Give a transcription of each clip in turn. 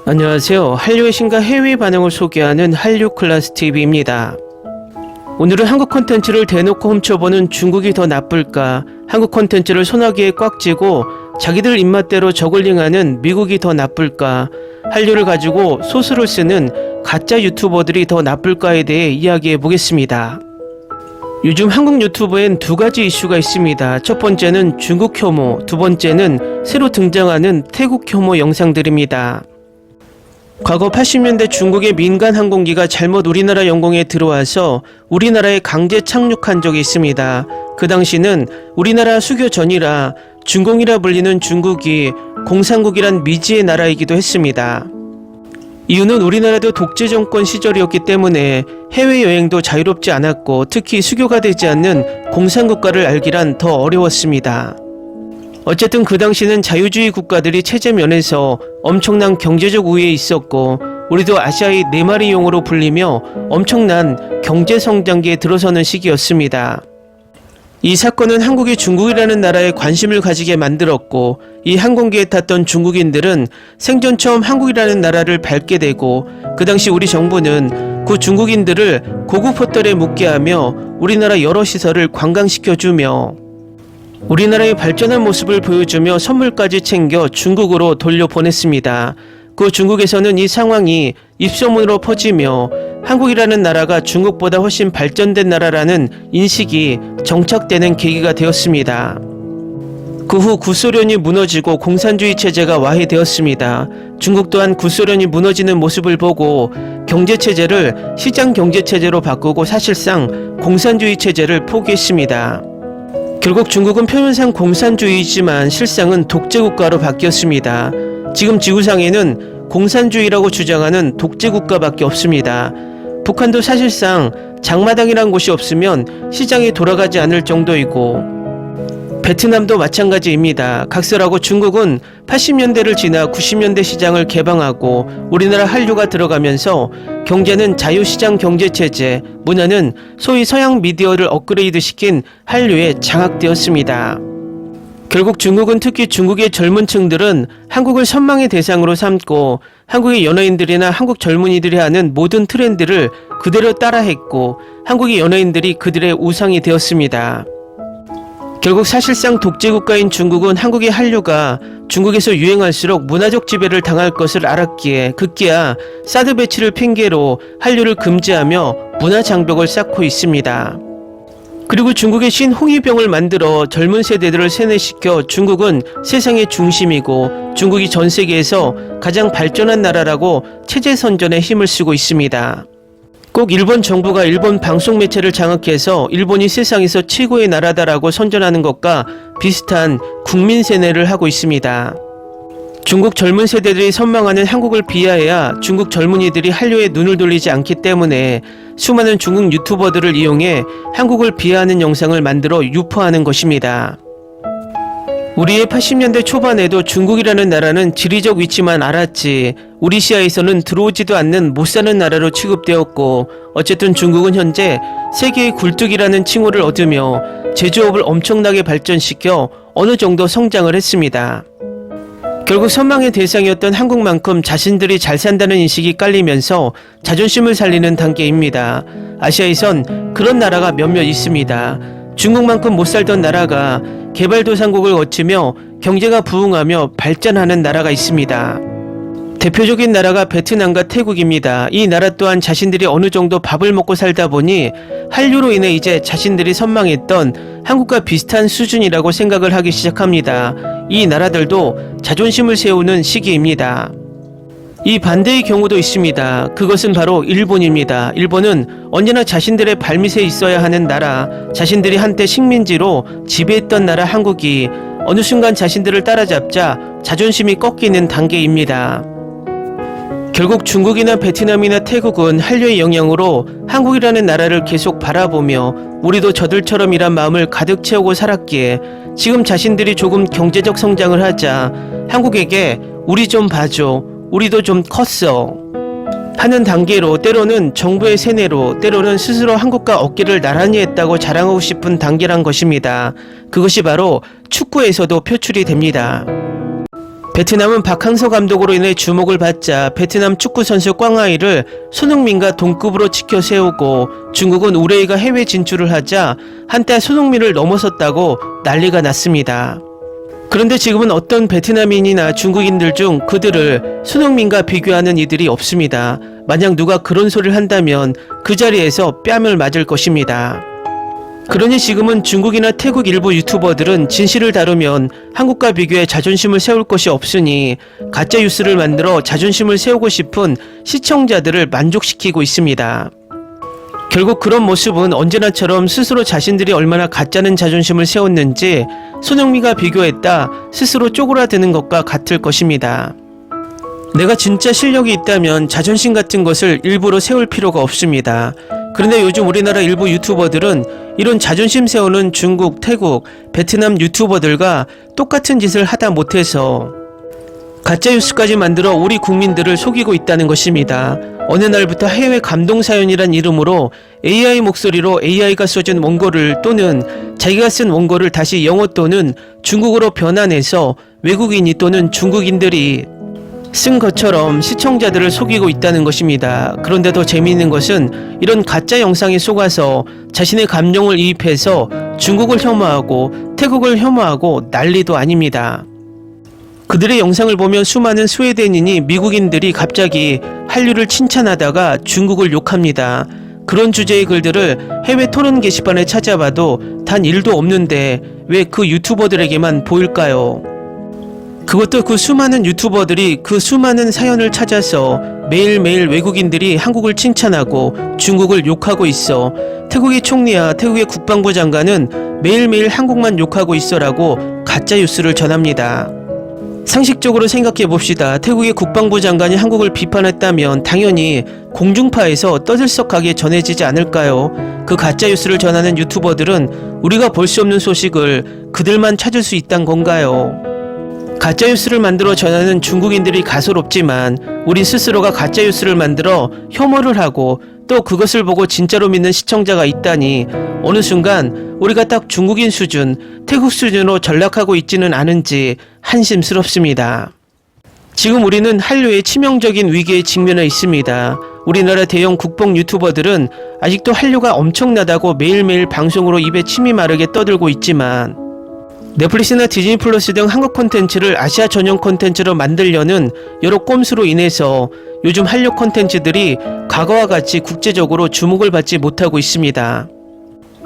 안녕하세요. 한류의 신과 해외 반응을 소개하는 한류클라스TV입니다. 오늘은 한국 콘텐츠를 대놓고 훔쳐보는 중국이 더 나쁠까, 한국 콘텐츠를 소나기에 꽉 쥐고 자기들 입맛대로 저글링하는 미국이 더 나쁠까, 한류를 가지고 소스를 쓰는 가짜 유튜버들이 더 나쁠까에 대해 이야기해 보겠습니다. 요즘 한국 유튜브엔 두 가지 이슈가 있습니다. 첫 번째는 중국 혐오, 두 번째는 새로 등장하는 태국 혐오 영상들입니다. 과거 80년대 중국의 민간 항공기가 잘못 우리나라 영공에 들어와서 우리나라에 강제 착륙한 적이 있습니다. 그 당시는 우리나라 수교 전이라 중공이라 불리는 중국이 공산국이란 미지의 나라이기도 했습니다. 이유는 우리나라도 독재 정권 시절이었기 때문에 해외여행도 자유롭지 않았고 특히 수교가 되지 않는 공산국가를 알기란 더 어려웠습니다. 어쨌든 그 당시는 자유주의 국가들이 체제 면에서 엄청난 경제적 우위에 있었고 우리도 아시아의 네 마리 용으로 불리며 엄청난 경제 성장기에 들어서는 시기였습니다. 이 사건은 한국이 중국이라는 나라에 관심을 가지게 만들었고 이 항공기에 탔던 중국인들은 생전 처음 한국이라는 나라를 밟게 되고 그 당시 우리 정부는 그 중국인들을 고급 호텔에 묵게 하며 우리나라 여러 시설을 관광시켜주며 우리나라의 발전한 모습을 보여주며 선물까지 챙겨 중국으로 돌려보냈습니다. 그 중국에서는 이 상황이 입소문으로 퍼지며 한국이라는 나라가 중국보다 훨씬 발전된 나라라는 인식이 정착되는 계기가 되었습니다. 그 후 구소련이 무너지고 공산주의 체제가 와해되었습니다. 중국 또한 구소련이 무너지는 모습을 보고 경제체제를 시장 경제체제로 바꾸고 사실상 공산주의 체제를 포기했습니다. 결국 중국은 표면상 공산주의이지만 실상은 독재국가로 바뀌었습니다. 지금 지구상에는 공산주의라고 주장하는 독재국가밖에 없습니다. 북한도 사실상 장마당이란 곳이 없으면 시장이 돌아가지 않을 정도이고 베트남도 마찬가지입니다. 각설하고 중국은 80년대를 지나 90년대 시장을 개방하고 우리나라 한류가 들어가면서 경제는 자유시장 경제체제, 문화는 소위 서양 미디어를 업그레이드시킨 한류에 장악되었습니다. 결국 중국은 특히 중국의 젊은 층들은 한국을 선망의 대상으로 삼고 한국의 연예인들이나 한국 젊은이들이 하는 모든 트렌드를 그대로 따라했고 한국의 연예인들이 그들의 우상이 되었습니다. 결국 사실상 독재국가인 중국은 한국의 한류가 중국에서 유행할수록 문화적 지배를 당할 것을 알았기에 급기야 사드 배치를 핑계로 한류를 금지하며 문화 장벽을 쌓고 있습니다. 그리고 중국의 신홍위병을 만들어 젊은 세대들을 세뇌시켜 중국은 세상의 중심이고 중국이 전 세계에서 가장 발전한 나라라고 체제 선전에 힘을 쓰고 있습니다. 꼭 일본 정부가 일본 방송 매체를 장악해서 일본이 세상에서 최고의 나라다라고 선전하는 것과 비슷한 국민 세뇌를 하고 있습니다. 중국 젊은 세대들이 선망하는 한국을 비하해야 중국 젊은이들이 한류에 눈을 돌리지 않기 때문에 수많은 중국 유튜버들을 이용해 한국을 비하하는 영상을 만들어 유포하는 것입니다. 우리의 80년대 초반에도 중국이라는 나라는 지리적 위치만 알았지 우리 시야에서는 들어오지도 않는 못사는 나라로 취급되었고 어쨌든 중국은 현재 세계의 굴뚝이라는 칭호를 얻으며 제조업을 엄청나게 발전시켜 어느 정도 성장을 했습니다. 결국 선망의 대상이었던 한국만큼 자신들이 잘 산다는 인식이 깔리면서 자존심을 살리는 단계입니다. 아시아에선 그런 나라가 몇몇 있습니다. 중국만큼 못 살던 나라가 개발도상국을 거치며 경제가 부흥하며 발전하는 나라가 있습니다. 대표적인 나라가 베트남과 태국입니다. 이 나라 또한 자신들이 어느 정도 밥을 먹고 살다 보니 한류로 인해 이제 자신들이 선망했던 한국과 비슷한 수준이라고 생각을 하기 시작합니다. 이 나라들도 자존심을 세우는 시기입니다. 이 반대의 경우도 있습니다. 그것은 바로 일본입니다. 일본은 언제나 자신들의 발밑에 있어야 하는 나라, 자신들이 한때 식민지로 지배했던 나라 한국이 어느 순간 자신들을 따라잡자 자존심이 꺾이는 단계입니다. 결국 중국이나 베트남이나 태국은 한류의 영향으로 한국이라는 나라를 계속 바라보며 우리도 저들처럼이란 마음을 가득 채우고 살았기에 지금 자신들이 조금 경제적 성장을 하자 한국에게 우리 좀 봐줘, 우리도 좀 컸어 하는 단계로 때로는 정부의 세뇌로 때로는 스스로 한국과 어깨를 나란히 했다고 자랑하고 싶은 단계란 것입니다. 그것이 바로 축구에서도 표출이 됩니다. 베트남은 박항서 감독으로 인해 주목을 받자 베트남 축구선수 꽝하이를 손흥민과 동급으로 치켜 세우고 중국은 우레이가 해외 진출을 하자 한때 손흥민을 넘어섰다고 난리가 났습니다. 그런데 지금은 어떤 베트남인이나 중국인들 중 그들을 손흥민과 비교하는 이들이 없습니다. 만약 누가 그런 소리를 한다면 그 자리에서 뺨을 맞을 것입니다. 그러니 지금은 중국이나 태국 일부 유튜버들은 진실을 다루면 한국과 비교해 자존심을 세울 것이 없으니 가짜 뉴스를 만들어 자존심을 세우고 싶은 시청자들을 만족시키고 있습니다. 결국 그런 모습은 언제나처럼 스스로 자신들이 얼마나 가짜는 자존심을 세웠는지 손흥민과 비교했다 스스로 쪼그라드는 것과 같을 것입니다. 내가 진짜 실력이 있다면 자존심 같은 것을 일부러 세울 필요가 없습니다. 그런데 요즘 우리나라 일부 유튜버들은 이런 자존심 세우는 중국, 태국, 베트남 유튜버들과 똑같은 짓을 하다 못해서 가짜 뉴스까지 만들어 우리 국민들을 속이고 있다는 것입니다. 어느 날부터 해외 감동사연이란 이름으로 AI 목소리로 AI가 써준 원고를 또는 자기가 쓴 원고를 다시 영어 또는 중국어로 변환해서 외국인이 또는 중국인들이 쓴 것처럼 시청자들을 속이고 있다는 것입니다. 그런데 더 재미있는 것은 이런 가짜 영상에 속아서 자신의 감정을 이입해서 중국을 혐오하고 태국을 혐오하고 난리도 아닙니다. 그들의 영상을 보면 수많은 스웨덴인이 미국인들이 갑자기 한류를 칭찬하다가 중국을 욕합니다. 그런 주제의 글들을 해외 토론 게시판에 찾아봐도 단 1도 없는데 왜 그 유튜버들에게만 보일까요? 그것도 그 수많은 유튜버들이 그 수많은 사연을 찾아서 매일매일 외국인들이 한국을 칭찬하고 중국을 욕하고 있어. 태국의 총리와 태국의 국방부 장관은 매일매일 한국만 욕하고 있어라고 가짜 뉴스를 전합니다. 상식적으로 생각해 봅시다. 태국의 국방부 장관이 한국을 비판했다면 당연히 공중파에서 떠들썩하게 전해지지 않을까요? 그 가짜 뉴스를 전하는 유튜버들은 우리가 볼 수 없는 소식을 그들만 찾을 수 있단 건가요? 가짜 뉴스를 만들어 전하는 중국인들이 가소롭지만 우리 스스로가 가짜 뉴스를 만들어 혐오를 하고 또 그것을 보고 진짜로 믿는 시청자가 있다니 어느 순간 우리가 딱 중국인 수준, 태국 수준으로 전락하고 있지는 않은지 한심스럽습니다. 지금 우리는 한류의 치명적인 위기에 직면해 있습니다. 우리나라 대형 국뽕 유튜버들은 아직도 한류가 엄청나다고 매일매일 방송으로 입에 침이 마르게 떠들고 있지만 넷플릭스나 디즈니 플러스 등 한국 콘텐츠를 아시아 전용 콘텐츠로 만들려는 여러 꼼수로 인해서 요즘 한류 콘텐츠들이 과거와 같이 국제적으로 주목을 받지 못하고 있습니다.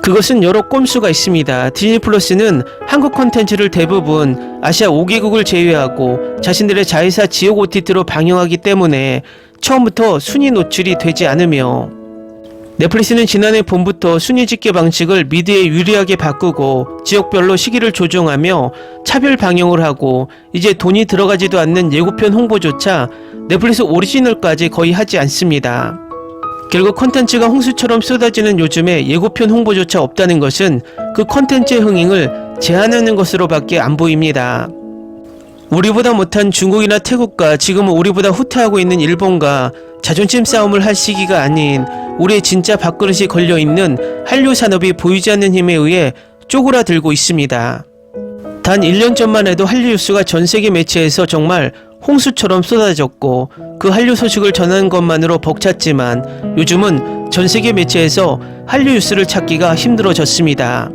그것은 여러 꼼수가 있습니다. 디즈니 플러스는 한국 콘텐츠를 대부분 아시아 5개국을 제외하고 자신들의 자회사 지역 OTT로 방영하기 때문에 처음부터 순위 노출이 되지 않으며 넷플릭스는 지난해 봄부터 순위 집계 방식을 미드에 유리하게 바꾸고 지역별로 시기를 조정하며 차별 방영을 하고 이제 돈이 들어가지도 않는 예고편 홍보조차 넷플릭스 오리지널까지 거의 하지 않습니다. 결국 콘텐츠가 홍수처럼 쏟아지는 요즘에 예고편 홍보조차 없다는 것은 그 콘텐츠의 흥행을 제한하는 것으로밖에 안 보입니다. 우리보다 못한 중국이나 태국과 지금은 우리보다 후퇴하고 있는 일본과 자존심 싸움을 할 시기가 아닌 우리의 진짜 밥그릇이 걸려있는 한류 산업이 보이지 않는 힘에 의해 쪼그라들고 있습니다. 단 1년 전만 해도 한류 뉴스가 전세계 매체에서 정말 홍수처럼 쏟아졌고 그 한류 소식을 전하는 것만으로 벅찼지만 요즘은 전세계 매체에서 한류 뉴스를 찾기가 힘들어졌습니다.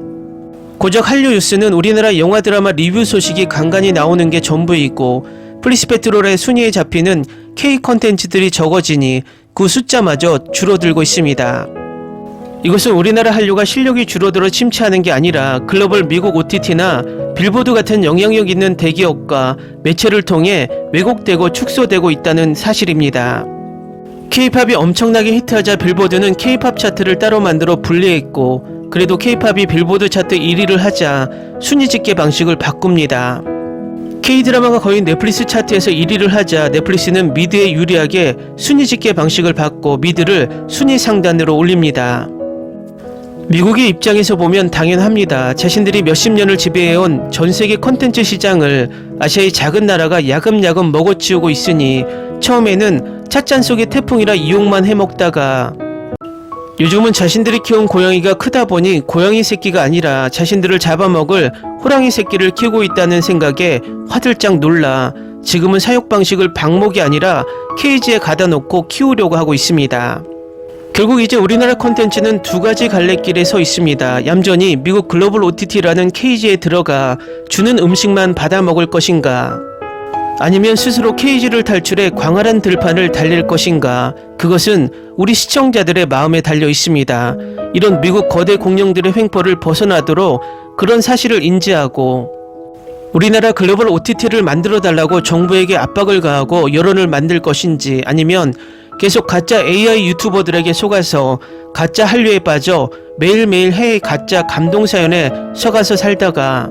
고작 한류 뉴스는 우리나라 영화 드라마 리뷰 소식이 간간히 나오는 게 전부이고 플리스페트롤의 순위에 잡히는 K 콘텐츠들이 적어지니 그 숫자마저 줄어들고 있습니다. 이것은 우리나라 한류가 실력이 줄어들어 침체하는 게 아니라 글로벌 미국 OTT나 빌보드 같은 영향력 있는 대기업과 매체를 통해 왜곡되고 축소되고 있다는 사실입니다. K-팝이 엄청나게 히트하자 빌보드는 K-팝 차트를 따로 만들어 분리했고 그래도 K-팝이 빌보드 차트 1위를 하자 순위 집계 방식을 바꿉니다. K-드라마가 거의 넷플릭스 차트에서 1위를 하자 넷플릭스는 미드에 유리하게 순위 집계 방식을 바꿔 미드를 순위 상단으로 올립니다. 미국의 입장에서 보면 당연합니다. 자신들이 몇십 년을 지배해온 전세계 콘텐츠 시장을 아시아의 작은 나라가 야금야금 먹어치우고 있으니 처음에는 찻잔 속의 태풍이라 이용만 해먹다가 요즘은 자신들이 키운 고양이가 크다 보니 고양이 새끼가 아니라 자신들을 잡아먹을 호랑이 새끼를 키우고 있다는 생각에 화들짝 놀라 지금은 사육 방식을 방목이 아니라 케이지에 가다 놓고 키우려고 하고 있습니다. 결국 이제 우리나라 콘텐츠는 두 가지 갈래길에 서 있습니다. 얌전히 미국 글로벌 OTT라는 케이지에 들어가 주는 음식만 받아 먹을 것인가? 아니면 스스로 케이지를 탈출해 광활한 들판을 달릴 것인가? 그것은 우리 시청자들의 마음에 달려 있습니다. 이런 미국 거대 공룡들의 횡포를 벗어나도록 그런 사실을 인지하고 우리나라 글로벌 OTT를 만들어 달라고 정부에게 압박을 가하고 여론을 만들 것인지, 아니면 계속 가짜 AI 유튜버들에게 속아서 가짜 한류에 빠져 매일매일 해외 가짜 감동 사연에 속아서 살다가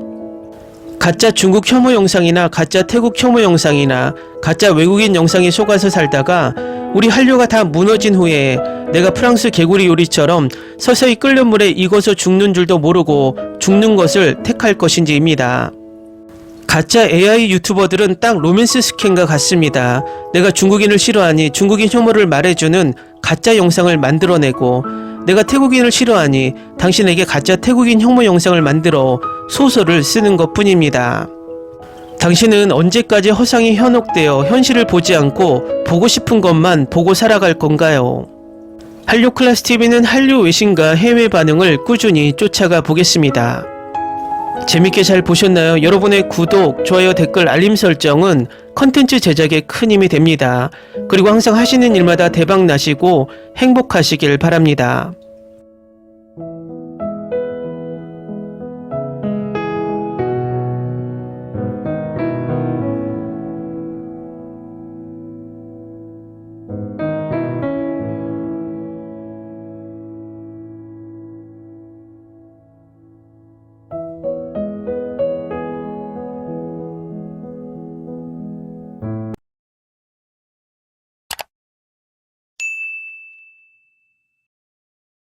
가짜 중국 혐오 영상이나 가짜 태국 혐오 영상이나 가짜 외국인 영상에 속아서 살다가 우리 한류가 다 무너진 후에 내가 프랑스 개구리 요리처럼 서서히 끓는 물에 익어서 죽는 줄도 모르고 죽는 것을 택할 것인지입니다. 가짜 AI 유튜버들은 딱 로맨스 스캔과 같습니다. 내가 중국인을 싫어하니 중국인 혐오를 말해주는 가짜 영상을 만들어내고, 내가 태국인을 싫어하니 당신에게 가짜 태국인 혐오 영상을 만들어 소설을 쓰는 것 뿐입니다. 당신은 언제까지 허상이 현혹되어 현실을 보지 않고 보고 싶은 것만 보고 살아갈 건가요? 한류 클래스 TV는 한류 외신과 해외 반응을 꾸준히 쫓아가 보겠습니다. 재밌게 잘 보셨나요? 여러분의 구독, 좋아요, 댓글, 알림 설정은 컨텐츠 제작에 큰 힘이 됩니다. 그리고 항상 하시는 일마다 대박 나시고 행복하시길 바랍니다.